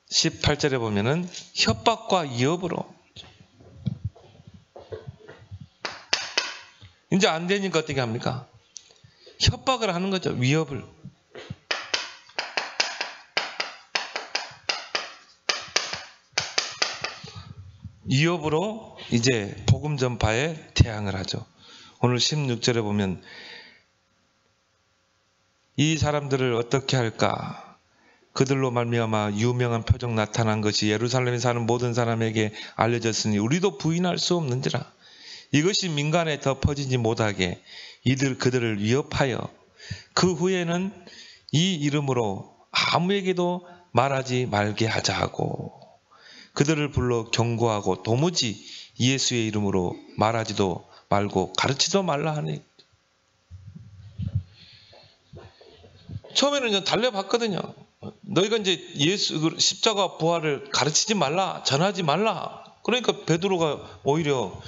18절에 보면은 협박과 위협으로 이제 안 되니까 어떻게 합니까? 협박을 하는 거죠. 위협을. 위협으로 이제 복음 전파에 대항을 하죠. 오늘 16절에 보면 이 사람들을 어떻게 할까? 그들로 말미암아 유명한 표적 나타난 것이 예루살렘에 사는 모든 사람에게 알려졌으니 우리도 부인할 수 없는지라. 이것이 민간에 더 퍼지지 못하게 그들을 위협하여 그 후에는 이 이름으로 아무에게도 말하지 말게 하자 하고 그들을 불러 경고하고 도무지 예수의 이름으로 말하지도 말고 가르치도 말라 하니. 처음에는 달려봤거든요. 너희가 이제 예수 십자가 부활을 가르치지 말라, 전하지 말라. 그러니까 베드로가 오히려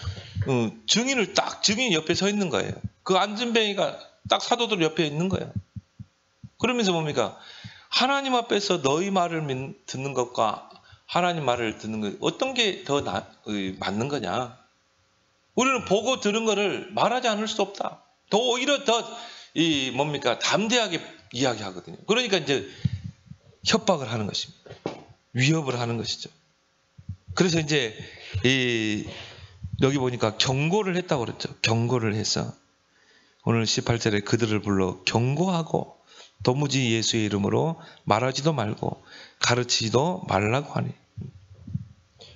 증인이 옆에 서 있는 거예요. 그 안전뱅이가 딱 사도들 옆에 있는 거예요. 그러면서 뭡니까? 하나님 앞에서 너희 말을 듣는 것과 하나님 말을 듣는 것 어떤 게 더 맞는 거냐? 우리는 보고 들은 거를 말하지 않을 수 없다. 더 오히려 더 담대하게 이야기하거든요. 그러니까 이제 협박을 하는 것입니다. 위협을 하는 것이죠. 그래서 이제 여기 보니까 경고를 했다고 그랬죠. 경고를 해서 오늘 18절에 그들을 불러 경고하고 도무지 예수의 이름으로 말하지도 말고 가르치지도 말라고 하니.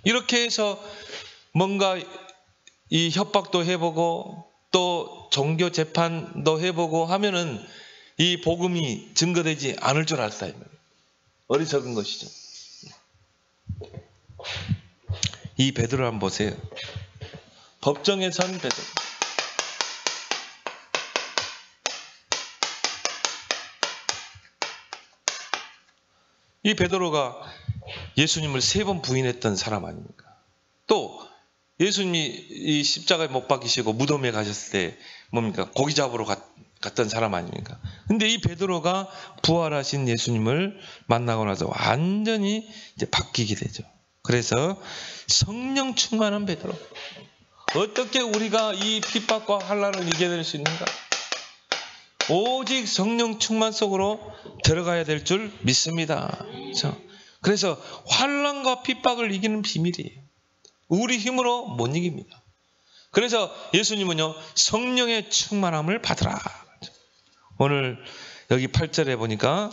이렇게 해서 뭔가 이 협박도 해보고 또 종교 재판도 해보고 하면은 이 복음이 증거되지 않을 줄 알았다. 어리석은 것이죠. 이 베드로 한번 보세요. 법정에 선 베드로. 이 베드로가 예수님을 3번 부인했던 사람 아닙니까? 또 예수님이 이 십자가에 못 박히시고 무덤에 가셨을 때 뭡니까? 고기 잡으러 갔던 사람 아닙니까? 근데 이 베드로가 부활하신 예수님을 만나고 나서 완전히 이제 바뀌게 되죠. 그래서 성령 충만한 베드로. 어떻게 우리가 이 핍박과 환난을 이겨낼 수 있는가? 오직 성령 충만 속으로 들어가야 될 줄 믿습니다. 그래서 환난과 핍박을 이기는 비밀이에요. 우리 힘으로 못 이깁니다. 그래서 예수님은요, 성령의 충만함을 받으라. 오늘 여기 8절에 보니까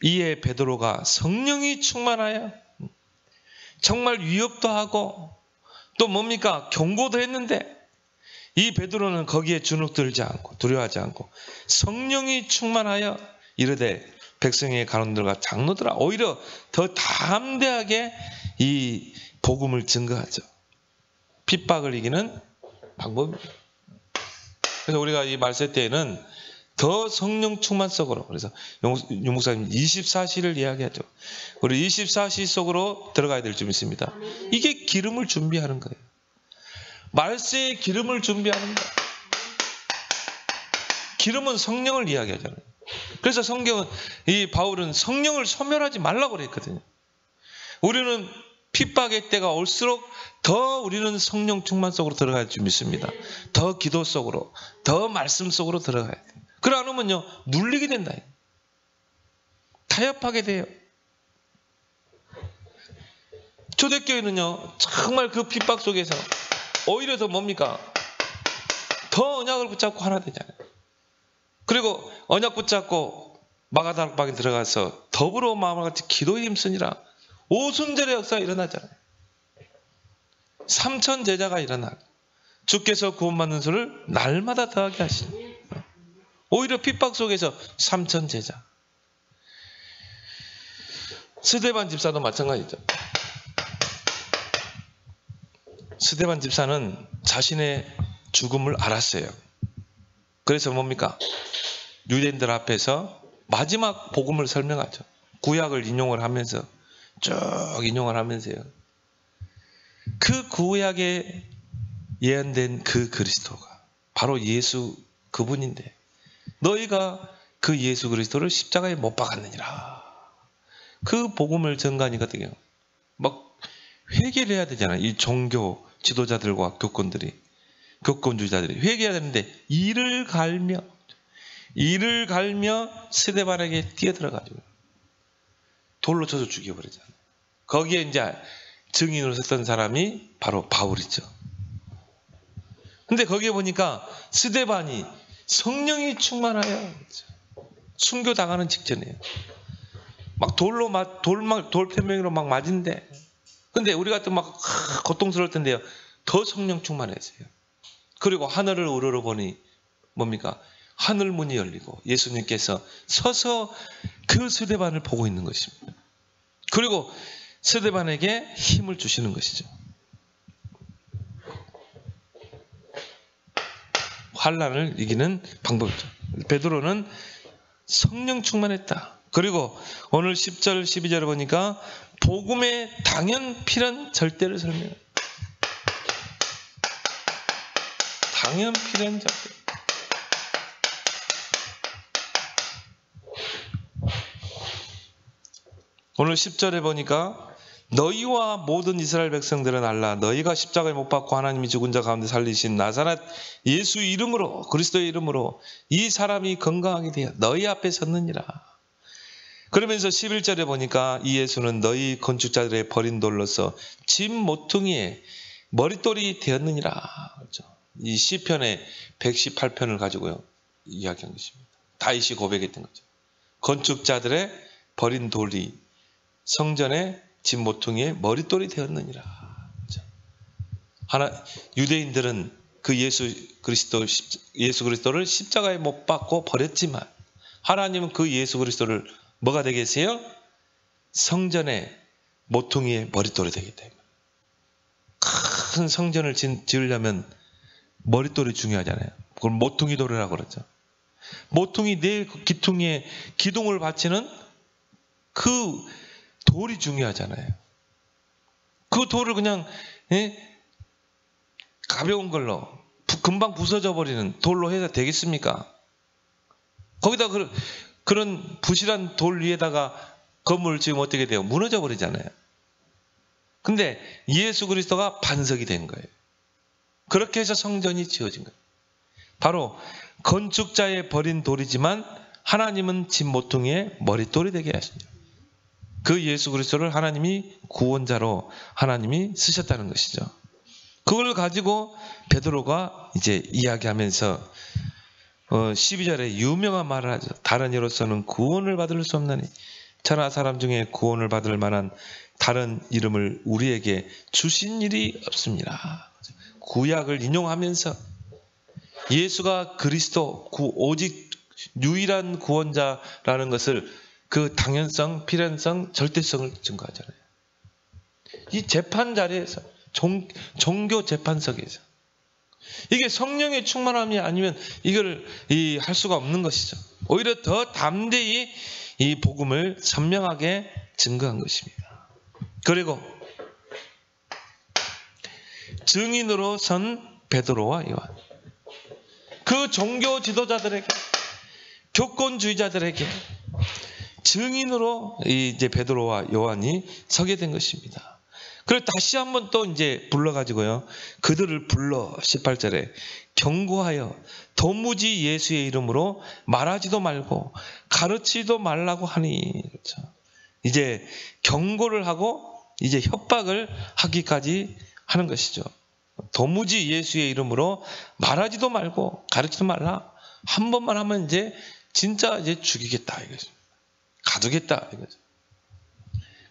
이에 베드로가 성령이 충만하여 정말 위협도 하고 또 뭡니까? 경고도 했는데 이 베드로는 거기에 주눅들지 않고 두려워하지 않고 성령이 충만하여 이르되 백성의 가론들과 장로들아 오히려 더 담대하게 이 복음을 증거하죠. 핍박을 이기는 방법입니다. 그래서 우리가 이 말세 때에는 더 성령 충만 속으로, 그래서 용 목사님 24시를 이야기하죠. 우리 24시 속으로 들어가야 될 줄 믿습니다. 이게 기름을 준비하는 거예요. 말세의 기름을 준비하는 거예요. 기름은 성령을 이야기하잖아요. 그래서 성경은, 이 바울은 성령을 소멸하지 말라고 그랬거든요. 우리는 핍박의 때가 올수록 더 우리는 성령 충만 속으로 들어갈 줄 믿습니다. 더 기도 속으로, 더 말씀 속으로 들어가야 돼요. 그래 안 하면요, 눌리게 된다. 타협하게 돼요. 초대교회는요, 정말 그 핍박 속에서 오히려 더 뭡니까? 더 언약을 붙잡고 하나 되잖아요. 그리고 언약 붙잡고 마가다락방에 들어가서 더불어 마음과 같이 기도에 힘쓰니라 오순절의 역사가 일어나잖아요. 3,000 제자가 일어나고 주께서 구원받는 수를 날마다 더하게 하시니 오히려 핍박 속에서 3,000 제자. 스데반 집사도 마찬가지죠. 스데반 집사는 자신의 죽음을 알았어요. 그래서 뭡니까? 유대인들 앞에서 마지막 복음을 설명하죠. 구약을 인용을 하면서 쭉 인용을 하면서요. 그 구약에 예언된 그 그리스도가 바로 예수 그분인데 너희가 그 예수 그리스도를 십자가에 못 박았느니라. 그 복음을 전가하니거든요. 막 회개를 해야 되잖아요. 이 종교 지도자들과 교권주의자들이 회개해야 되는데 이를 갈며 스데반에게 뛰어들어가지고 돌로 쳐서 죽여버리잖아요. 거기에 이제 증인으로 섰던 사람이 바로 바울이죠. 근데 거기에 보니까 스데반이 성령이 충만하여 순교당하는 직전이에요. 막 돌편명으로 막 맞은데, 근데 우리 같은 막 고통스러울 텐데요. 더 성령 충만했어요. 그리고 하늘을 우러러보니 뭡니까? 하늘 문이 열리고 예수님께서 서서 그 스데반을 보고 있는 것입니다. 그리고 스데반에게 힘을 주시는 것이죠. 환난을 이기는 방법이죠. 베드로는 성령 충만했다. 그리고 오늘 10절 12절을 보니까 복음의 당연 필연 절대를 설명해요. 당연 필연 절대. 오늘 10절에 보니까 너희와 모든 이스라엘 백성들은 알라. 너희가 십자가에 못 박고 하나님이 죽은 자 가운데 살리신 나사렛 예수 이름으로, 그리스도의 이름으로 이 사람이 건강하게 되어 너희 앞에 섰느니라. 그러면서 11절에 보니까 이 예수는 너희 건축자들의 버린 돌로서 집 모퉁이에 머릿돌이 되었느니라. 그렇죠? 이 시편의 118편을 가지고요 이야기한 것입니다. 다윗이 고백했던 거죠. 건축자들의 버린 돌이 성전의 집 모퉁이에 머릿돌이 되었느니라. 유대인들은 그 예수 그리스도를 십자가에 못 박고 버렸지만 하나님은 그 예수 그리스도를 뭐가 되게 했어요? 성전의 모퉁이에 머릿돌이 되기 때문에. 큰 성전을 지으려면 머릿돌이 중요하잖아요. 그걸 모퉁이 돌이라고 그러죠. 모퉁이 네 기퉁이에 기둥을 바치는 그 돌이 중요하잖아요. 그 돌을 그냥 가벼운 걸로 금방 부서져 버리는 돌로 해서 되겠습니까? 거기다 그런 부실한 돌 위에다가 건물 지으면 어떻게 돼요? 무너져 버리잖아요. 근데 예수 그리스도가 반석이 된 거예요. 그렇게 해서 성전이 지어진 거예요. 바로 건축자의 버린 돌이지만 하나님은 집 모퉁이에 머릿돌이 되게 하시죠. 그 예수 그리스도를 하나님이 구원자로 하나님이 쓰셨다는 것이죠. 그걸 가지고 베드로가 이제 이야기하면서 12절에 유명한 말을 하죠. 다른 이로서는 구원을 받을 수 없나니 천하 사람 중에 구원을 받을 만한 다른 이름을 우리에게 주신 일이 없습니다. 구약을 인용하면서 예수가 그리스도 오직 유일한 구원자라는 것을 그 당연성, 필연성, 절대성을 증거하잖아요. 이 재판 자리에서 종교 재판석에서 이게 성령의 충만함이 아니면 이걸 할 수가 없는 것이죠. 오히려 더 담대히 이 복음을 선명하게 증거한 것입니다. 그리고 증인으로 선 베드로와 요한, 그 종교 지도자들에게, 교권주의자들에게 증인으로 이제 베드로와 요한이 서게 된 것입니다. 그리고 다시 한번 또 이제 불러가지고요, 그들을 불러 18절에 경고하여 도무지 예수의 이름으로 말하지도 말고 가르치지도 말라고 하니, 그렇죠. 이제 경고를 하고 이제 협박을 하기까지 하는 것이죠. 도무지 예수의 이름으로 말하지도 말고 가르치지도 말라. 한 번만 하면 이제 진짜 이제 죽이겠다 이거죠. 가두겠다 이거죠.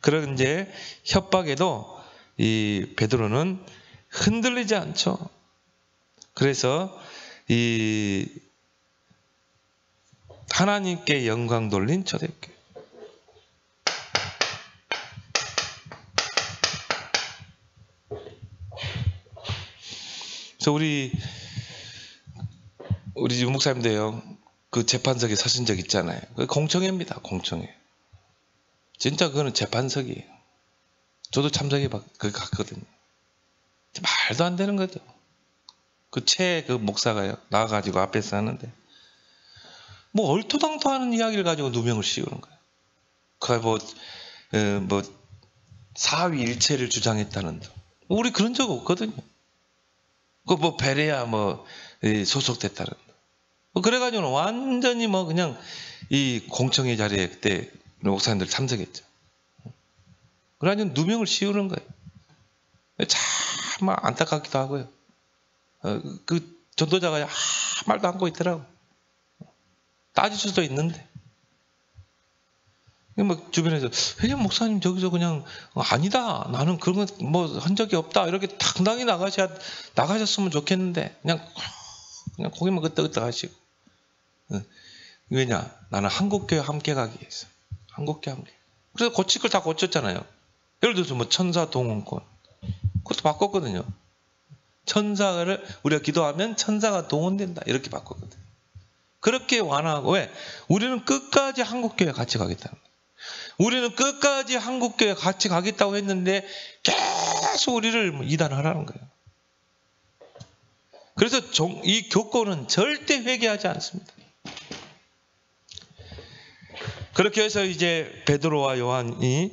그런 이제 협박에도 이 베드로는 흔들리지 않죠. 그래서 이 하나님께 영광 돌린 초대교회. 그래서 우리 목사님도요, 그 재판석에 서신 적 있잖아요. 그 공청회입니다. 공청회. 진짜 그거는 재판석이에요. 저도 참석해 갔거든요. 말도 안 되는 거죠. 그 목사가요, 나와가지고 앞에서 하는데, 뭐 얼토당토하는 이야기를 가지고 누명을 씌우는 거예요. 뭐 사위 일체를 주장했다는 등. 우리 그런 적 없거든요. 뭐 베레아 소속됐다는 등. 그래가지고는 완전히 그냥 이 공청회 자리에 그때 목사님들 참석했죠. 그래가지고 누명을 씌우는 거예요. 참 안타깝기도 하고요. 그 전도자가 아무 말도 안 하고 있더라고. 따질 수도 있는데. 주변에서 회장 목사님 저기서 그냥 아니다, 나는 그런 거 한 적이 없다, 이렇게 당당히 나가셨으면 좋겠는데 그냥 고개만 끄덕끄덕 하시고. 왜냐? 나는 한국교회 함께 가기 위해서. 한국교회 함께. 그래서 고칠 걸 다 고쳤잖아요. 예를 들어서 천사 동원권, 그것도 바꿨거든요. 천사를 우리가 기도하면 천사가 동원된다, 이렇게 바꿨거든요. 그렇게 완화하고. 왜? 우리는 끝까지 한국교회 같이 가겠다는 거예요. 우리는 끝까지 한국교회 같이 가겠다고 했는데 계속 우리를 이단하라는 거예요. 그래서 이 교권은 절대 회개하지 않습니다. 그렇게 해서 이제 베드로와 요한이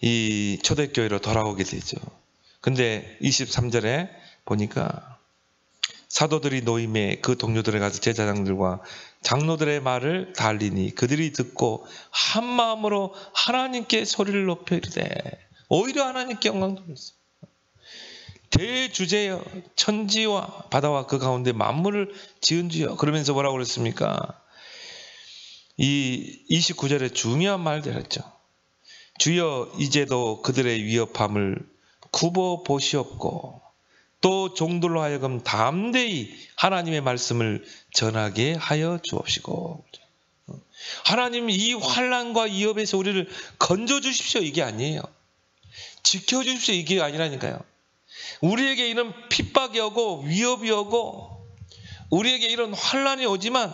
이 초대교회로 돌아오게 되죠. 근데 23절에 보니까 사도들이 노임에 그 동료들에 가서 제사장들과 장로들의 말을 달리니 그들이 듣고 한 마음으로 하나님께 소리를 높여 이르되, 오히려 하나님께 영광 돌렸어요. 대주제여 천지와 바다와 그 가운데 만물을 지은 주여. 그러면서 뭐라고 그랬습니까? 이 29절에 중요한 말들 했죠. 주여 이제도 그들의 위협함을 굽어 보시옵고 또 종들로 하여금 담대히 하나님의 말씀을 전하게 하여 주옵시고. 하나님 이 환난과 위협에서 우리를 건져 주십시오, 이게 아니에요. 지켜 주십시오, 이게 아니라니까요. 우리에게 이런 핍박이 오고 위협이 오고 우리에게 이런 환난이 오지만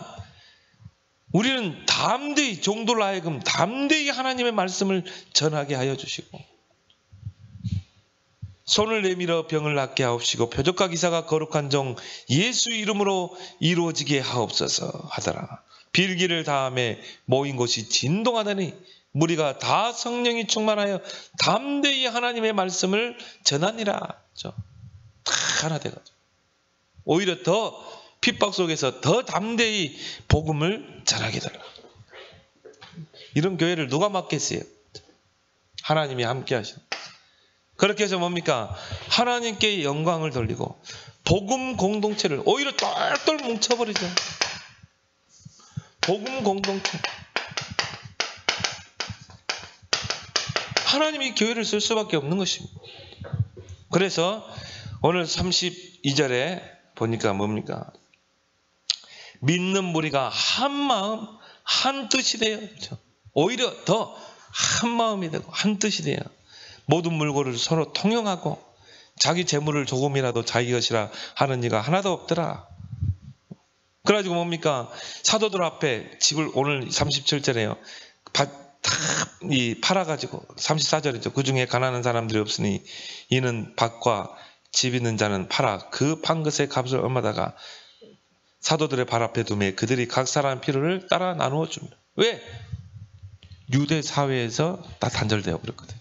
우리는 담대히, 종들로 하여금 담대히 하나님의 말씀을 전하게 하여 주시고, 손을 내밀어 병을 낫게 하옵시고 표적과 기사가 거룩한 종 예수 이름으로 이루어지게 하옵소서 하더라. 빌기를 다음에 모인 곳이 진동하더니 무리가 다 성령이 충만하여 담대히 하나님의 말씀을 전하니라. 다 하나 돼가지고 오히려 더 핍박 속에서 더 담대히 복음을 전하게 되라. 이런 교회를 누가 맡겠어요? 하나님이 함께 하시는. 그렇게 해서 뭡니까? 하나님께 영광을 돌리고 복음 공동체를 오히려 똘똘 뭉쳐버리죠. 복음 공동체. 하나님이 교회를 쓸 수밖에 없는 것입니다. 그래서 오늘 32절에 보니까 뭡니까? 믿는 무리가 한 마음 한 뜻이 돼요. 그렇죠? 오히려 더 한 마음이 되고 한 뜻이 돼요. 모든 물건을 서로 통용하고 자기 재물을 조금이라도 자기 것이라 하는 이가 하나도 없더라. 그래가지고 뭡니까? 사도들 앞에 집을 오늘 37절에요. 팔아가지고 34절이죠. 그 중에 가난한 사람들이 없으니 이는 밭과 집 있는 자는 팔아 그 판 것의 값을 얼마다가 사도들의 발 앞에 두매 그들이 각 사람 필요를 따라 나누어 줍니다. 왜? 유대 사회에서 다 단절되어 버렸거든요.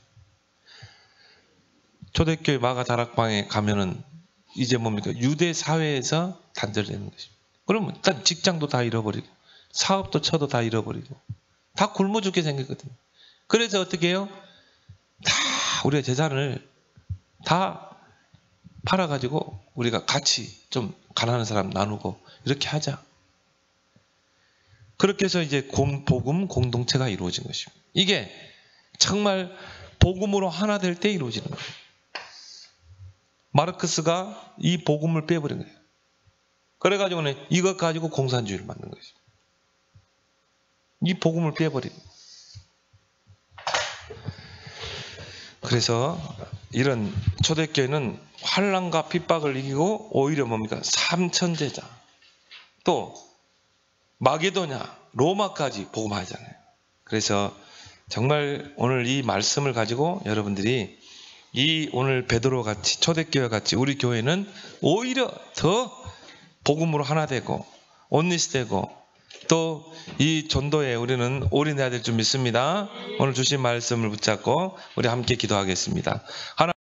초대교회 마가 다락방에 가면은 이제 뭡니까? 유대 사회에서 단절되는 것입니다. 그러면 일단 직장도 다 잃어버리고 사업도 쳐도 다 잃어버리고 다 굶어 죽게 생겼거든요. 그래서 어떻게 해요? 다 우리의 재산을 다 팔아가지고 우리가 같이 좀 가난한 사람 나누고 이렇게 하자. 그렇게 해서 이제 복음 공동체가 이루어진 것입니다. 이게 정말 복음으로 하나 될 때 이루어지는 거예요. 마르크스가 이 복음을 빼버린 거예요. 그래가지고는 이것 가지고 공산주의를 만든 것입니다. 이 복음을 빼버리고. 그래서 이런 초대교회는 환난과 핍박을 이기고 오히려 뭡니까? 삼천제자. 또 마게도냐, 로마까지 복음하잖아요. 그래서 정말 오늘 이 말씀을 가지고 여러분들이 이 오늘 베드로 같이 초대교회 같이 우리 교회는 오히려 더 복음으로 하나 되고 온리스 되고 또 이 전도에 우리는 올인해야 될 줄 믿습니다. 오늘 주신 말씀을 붙잡고 우리 함께 기도하겠습니다.